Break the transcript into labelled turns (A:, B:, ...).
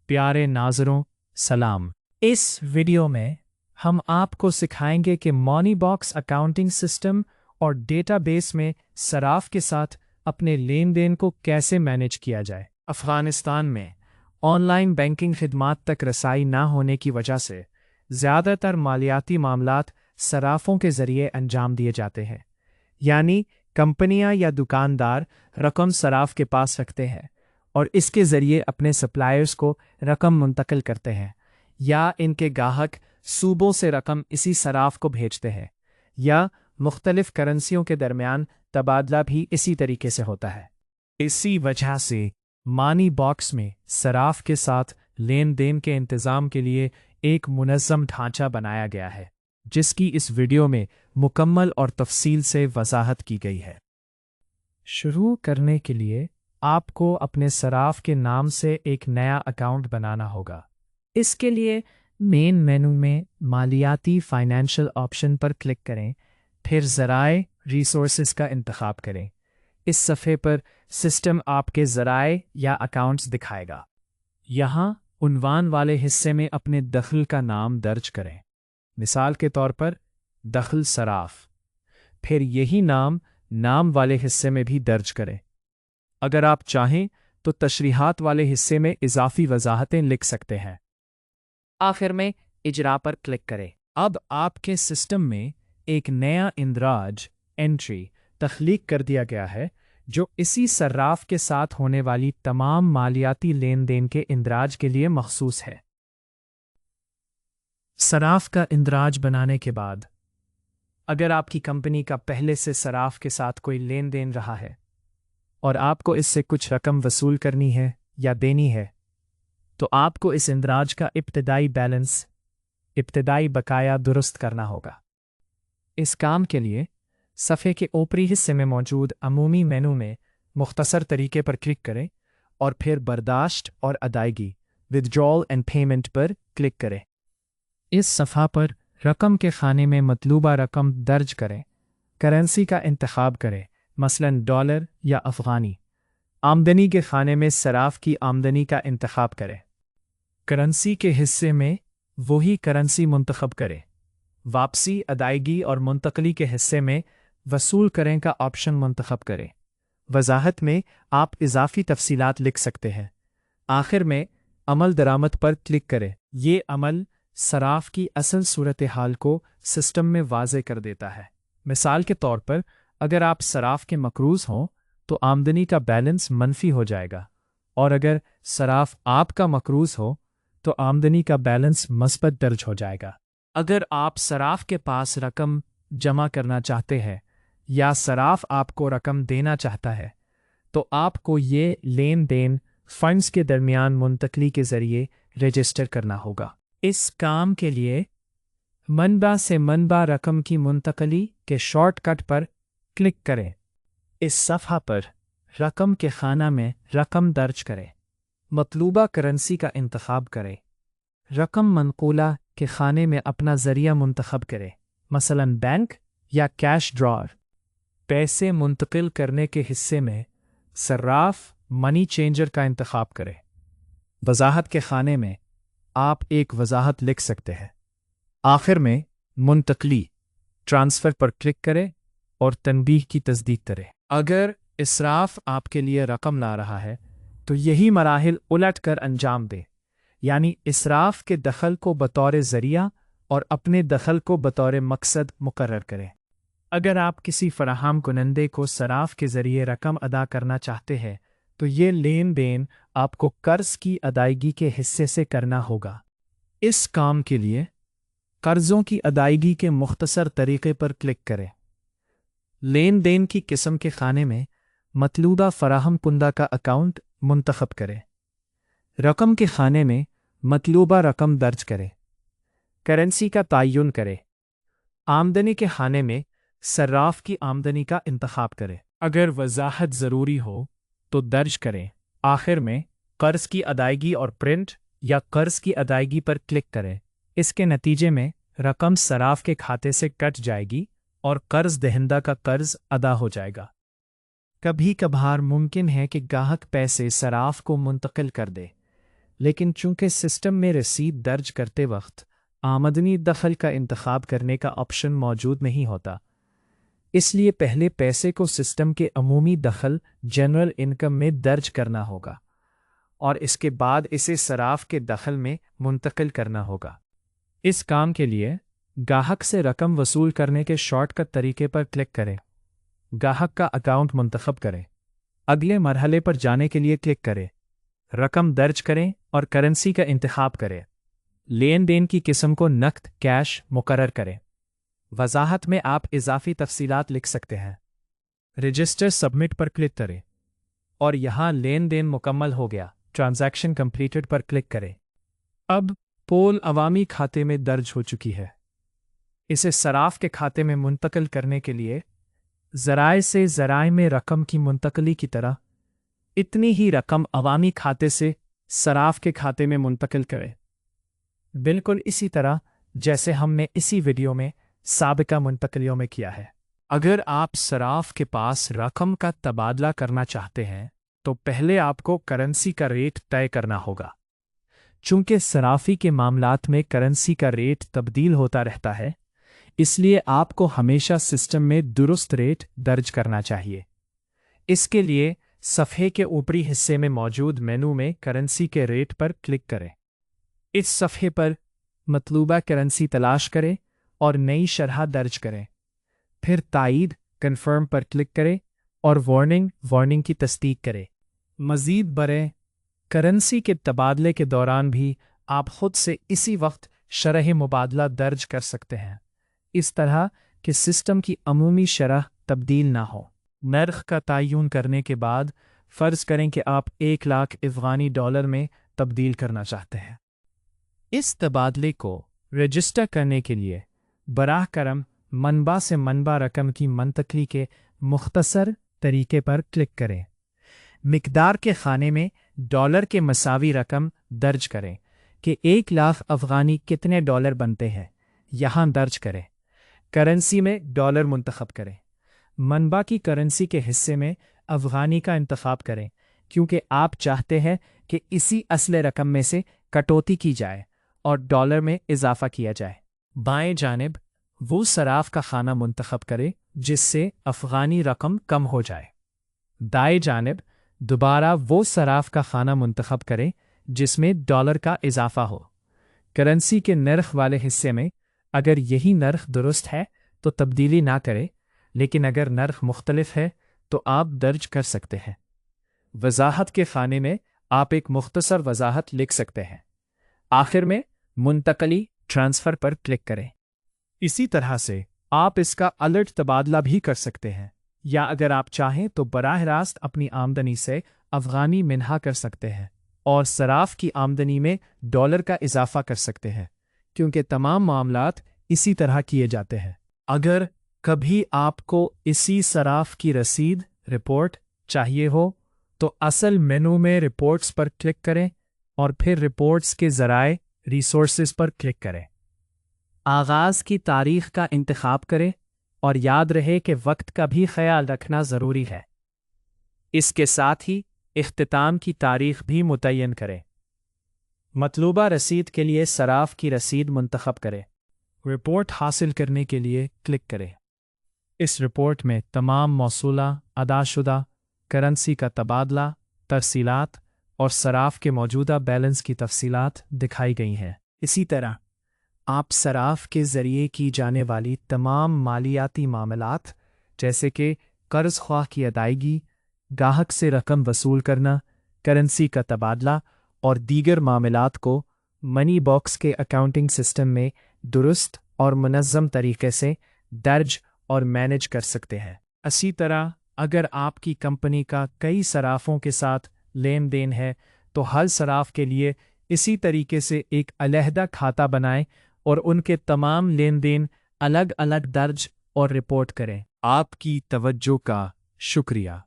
A: प्यारे नाज़रों सलाम। इस वीडियो में हम आपको सिखाएंगे कि मनी बॉक्स अकाउंटिंग सिस्टम और डेटाबेस में सराफ के साथ अपने लेन देन को कैसे मैनेज किया जाए। अफ़गानिस्तान में ऑनलाइन बैंकिंग खिदमात तक रसाई ना होने की वजह से ज़्यादातर मालियाती मामलात सराफों के ज़रिए अंजाम दिए जाते हैं, यानी कंपनियां या दुकानदार रकम सराफ के पास रखते हैं और इसके ज़रिए अपने सप्लायर्स को रकम मुंतकिल करते हैं, या इनके गाहक सूबों से रकम इसी सराफ को भेजते हैं, या मुख्तलिफ करेंसियों के दरमियान तबादला भी इसी तरीके से होता है। इसी वजह से मनी बॉक्स में सराफ के साथ लेन देन के इंतज़ाम के लिए एक मुनज़्ज़म ढांचा बनाया गया है, जिसकी इस वीडियो में मुकम्मल और तफसील से वजाहत की गई है। शुरू करने के लिए आपको अपने सराफ के नाम से एक नया अकाउंट बनाना होगा। इसके लिए मेन मेनू में मालियाती फाइनेंशियल ऑप्शन पर क्लिक करें, फिर ज़राए रिसोर्सेज का इंतखाब करें। इस सफ़े पर सिस्टम आपके ज़राए या अकाउंट्स दिखाएगा। यहाँ उन्वान वाले हिस्से में अपने दखल का नाम दर्ज करें, मिसाल के तौर पर दखल सराफ। फिर यही नाम वाले हिस्से में भी दर्ज करें। अगर आप चाहें तो तशरीहात वाले हिस्से में इजाफी वजाहतें लिख सकते हैं। आखिर में इजरा पर क्लिक करें। अब आपके सिस्टम में एक नया इंदराज एंट्री तख्लीक कर दिया गया है, जो इसी सर्राफ के साथ होने वाली तमाम मालियाती लेन देन के इंदराज के लिए मखसूस है। सराफ का इंदराज बनाने के बाद अगर आपकी कंपनी का पहले से सराफ के साथ कोई लेन देन रहा है और आपको इससे कुछ रकम वसूल करनी है या देनी है, तो आपको इस इंदराज का इब्तिदाई बकाया दुरुस्त करना होगा। इस काम के लिए सफ़े के ऊपरी हिस्से में मौजूद अमूमी मेनू में मुख्तसर तरीके पर क्लिक करें और फिर बर्दाश्त और अदायगी विथड्रॉल एंड पेमेंट पर क्लिक करें। इस सफ़ा पर रकम के खाने में मतलूबा रकम दर्ज करें, करेंसी का इंतखाब करें, मसलन डॉलर या अफ़गानी। आमदनी के खाने में सराफ की आमदनी का इंतखाब करें। करेंसी के हिस्से में वही करेंसी मुंतखब करें। वापसी, अदायगी और मुंतकली के हिस्से में वसूल करें का ऑप्शन मुंतखब करें। वजाहत में आप इजाफी तफसीलात लिख सकते हैं। आखिर में अमल दरामद पर क्लिक करें। ये अमल सराफ की असल सूरत हाल को सिस्टम में वाज़े कर देता है। मिसाल के तौर पर अगर आप सराफ के मकरूज़ हों तो आमदनी का बैलेंस मनफी हो जाएगा, और अगर सराफ आपका मकरूज़ हो तो आमदनी का बैलेंस मस्बत दर्ज हो जाएगा। अगर आप सराफ के पास रकम जमा करना चाहते हैं या सराफ आपको रकम देना चाहता है, तो आपको ये लेन देन फंड्स के दरमियान मुंतकली के ज़रिए रजिस्टर करना होगा। इस काम के लिए मनबा से मनबा रकम की मुंतकली के शॉर्टकट पर क्लिक करें। इस सफ़ा पर रकम के खाना में रकम दर्ज करें, मतलूबा करेंसी का इंतखाब करें, रकम मनकूला के खाने में अपना ज़रिया मुंतखब करें, मसलन बैंक या कैश ड्रॉअर। पैसे मुंतकिल करने के हिस्से में सर्राफ मनी चेंजर का इंतखाब करें। वजाहत के खाने में आप एक वजाहत लिख सकते हैं। आखिर में मुंतकली ट्रांसफ़र पर क्लिक करें और तनबीह की तस्दीक करें। अगर इसराफ आपके लिए रकम ला रहा है तो यही मराहिल उलट कर अंजाम दे, यानी इसराफ के दखल को बतौर ज़रिया और अपने दखल को बतौर मकसद मुकर्रर करें। अगर आप किसी फराहम कुनंदे को सराफ के ज़रिए रकम अदा करना चाहते हैं तो ये लेन देन आपको कर्ज़ की अदायगी के हिस्से से करना होगा। इस काम के लिए कर्ज़ों की अदायगी के मुख्तसर तरीक़े पर क्लिक करें। लेन देन की किस्म के खाने में मतलूबा फराहम कुंदा का अकाउंट मुंतखब करें। रकम के खाने में मतलूबा रकम दर्ज करें। करेंसी का तयन करें। आमदनी के खाने में सर्राफ की आमदनी का इंतखाब करें। अगर वजाहत ज़रूरी हो तो दर्ज करें। आखिर में कर्ज़ की अदायगी और प्रिंट या कर्ज़ की अदायगी पर क्लिक करें। इसके नतीजे में रकम सराफ के खाते से कट जाएगी और कर्ज़ दहिंदा का कर्ज़ अदा हो जाएगा। कभी कभार मुमकिन है कि गाहक पैसे सराफ को मुंतकिल कर दे, लेकिन चूंकि सिस्टम में रसीद दर्ज करते वक्त आमदनी दखल का इंतखाब करने का ऑप्शन मौजूद नहीं होता, इसलिए पहले पैसे को सिस्टम के अमूमी दखल जनरल इनकम में दर्ज करना होगा और इसके बाद इसे सराफ के दखल में मुंतकिल करना होगा। इस काम के लिए गाहक से रकम वसूल करने के शॉर्टकट तरीके पर क्लिक करें। गाहक का अकाउंट मुंतखब करें। अगले मरहले पर जाने के लिए क्लिक करें। रकम दर्ज करें और करेंसी का इंतखाब करें। लेन देन की किस्म को नकद कैश मुकर्रर करें। वजाहत में आप इजाफी तफसीलात लिख सकते हैं। रजिस्टर सबमिट पर क्लिक करें और यहाँ लेन देन मुकम्मल हो गया, ट्रांजैक्शन कंप्लीटेड पर क्लिक करें। अब पोल अवामी खाते में दर्ज हो चुकी है। इसे सराफ के खाते में मुंतकिल करने के लिए ज़राए से ज़राए में रकम की मुंतकली की तरह इतनी ही रकम अवामी खाते से सराफ के खाते में मुंतकिल करें, बिल्कुल इसी तरह जैसे हमने इसी वीडियो में साबिका मुंतकलियों में किया है। अगर आप सराफ के पास रकम का तबादला करना चाहते हैं तो पहले आपको करेंसी का रेट तय करना होगा। चूंकि सराफी के मामलात में करेंसी का रेट तब्दील होता रहता है, इसलिए आपको हमेशा सिस्टम में दुरुस्त रेट दर्ज करना चाहिए। इसके लिए सफ़े के ऊपरी हिस्से में मौजूद मेनू में करेंसी के रेट पर क्लिक करें। इस सफ़े पर मतलूबा करेंसी तलाश करें और नई शरह दर्ज करें। फिर तायीद कन्फर्म पर क्लिक करें और वार्निंग की तस्दीक करें। मज़ीद बरें करेंसी के तबादले के दौरान भी आप खुद से इसी वक्त शरह मुबादला दर्ज कर सकते हैं, इस तरह कि सिस्टम की अमूमी शरह तब्दील ना हो। नर्ख का तयन करने के बाद फ़र्ज़ करें कि आप 1 लाख अफ़गानी डॉलर में तब्दील करना चाहते हैं। इस तबादले को रजिस्टर करने के लिए बराह करम मनबा से मनबा रकम की मुंतकली के मुख्तसर तरीके पर क्लिक करें। मिकदार के खाने में डॉलर के मसावी रकम दर्ज करें कि 1 लाख अफ़गानी कितने डॉलर बनते हैं, यहाँ दर्ज करें। करेंसी में डॉलर मुंतखब करें। मनबा की करेंसी के हिस्से में अफ़गानी का इंतखाब करें, क्योंकि आप चाहते हैं कि इसी असले रकम में से कटौती की जाए और डॉलर में इजाफा किया जाए। बाएं जानिब वो सराफ का खाना मुंतखब करें जिससे अफ़गानी रकम कम हो जाए। दाएं जानिब दोबारा वो सराफ का खाना मुंतखब करें जिसमें डॉलर का इजाफा हो। करेंसी के नर्ख वाले हिस्से में अगर यही नर्ख दुरुस्त है तो तब्दीली ना करें, लेकिन अगर नर्ख मुख्तलिफ है तो आप दर्ज कर सकते हैं। वजाहत के खाने में आप एक मुख्तसर वजाहत लिख सकते हैं। आखिर में मुंतकली ट्रांसफ़र पर क्लिक करें। इसी तरह से आप इसका अलर्ट तबादला भी कर सकते हैं, या अगर आप चाहें तो बराह रास्त अपनी आमदनी से अफ़गानी मिन्हा कर सकते हैं और सराफ की आमदनी में डॉलर का इजाफा कर सकते हैं, क्योंकि तमाम मामलात इसी तरह किए जाते हैं। अगर कभी आपको इसी सराफ की रसीद रिपोर्ट चाहिए हो तो असल मेनू में रिपोर्ट्स पर क्लिक करें और फिर रिपोर्ट्स के ज़राए रिसोर्सेज पर क्लिक करें। आगाज़ की तारीख़ का इंतखाब करें और याद रहे कि वक्त का भी ख्याल रखना ज़रूरी है। इसके साथ ही इख्तिताम की तारीख़ भी मुतय्यन करें। मतलूबा रसीद के लिए सराफ की रसीद मुंतखब करें। रिपोर्ट हासिल करने के लिए क्लिक करें। इस रिपोर्ट में तमाम मौसूला, अदाशुदा, करेंसी का तबादला, तरसीलात और सराफ के मौजूदा बैलेंस की तफसीलात दिखाई गई हैं। इसी तरह आप सराफ के ज़रिए की जाने वाली तमाम मालियाती मामलात जैसे कि कर्ज़ ख्वाह की अदायगी, गाहक से रकम वसूल करना, करेंसी का तबादला और दीगर मामलात को मनी बॉक्स के अकाउंटिंग सिस्टम में दुरुस्त और मुनज़्ज़म तरीके से दर्ज और मैनेज कर सकते हैं। इसी तरह अगर आपकी कंपनी का कई सराफों के साथ लेन देन है तो हर सराफ के लिए इसी तरीके से एक अलहदा खाता बनाएं और उनके तमाम लेन देन अलग अलग दर्ज और रिपोर्ट करें। आपकी तवज्जो का शुक्रिया।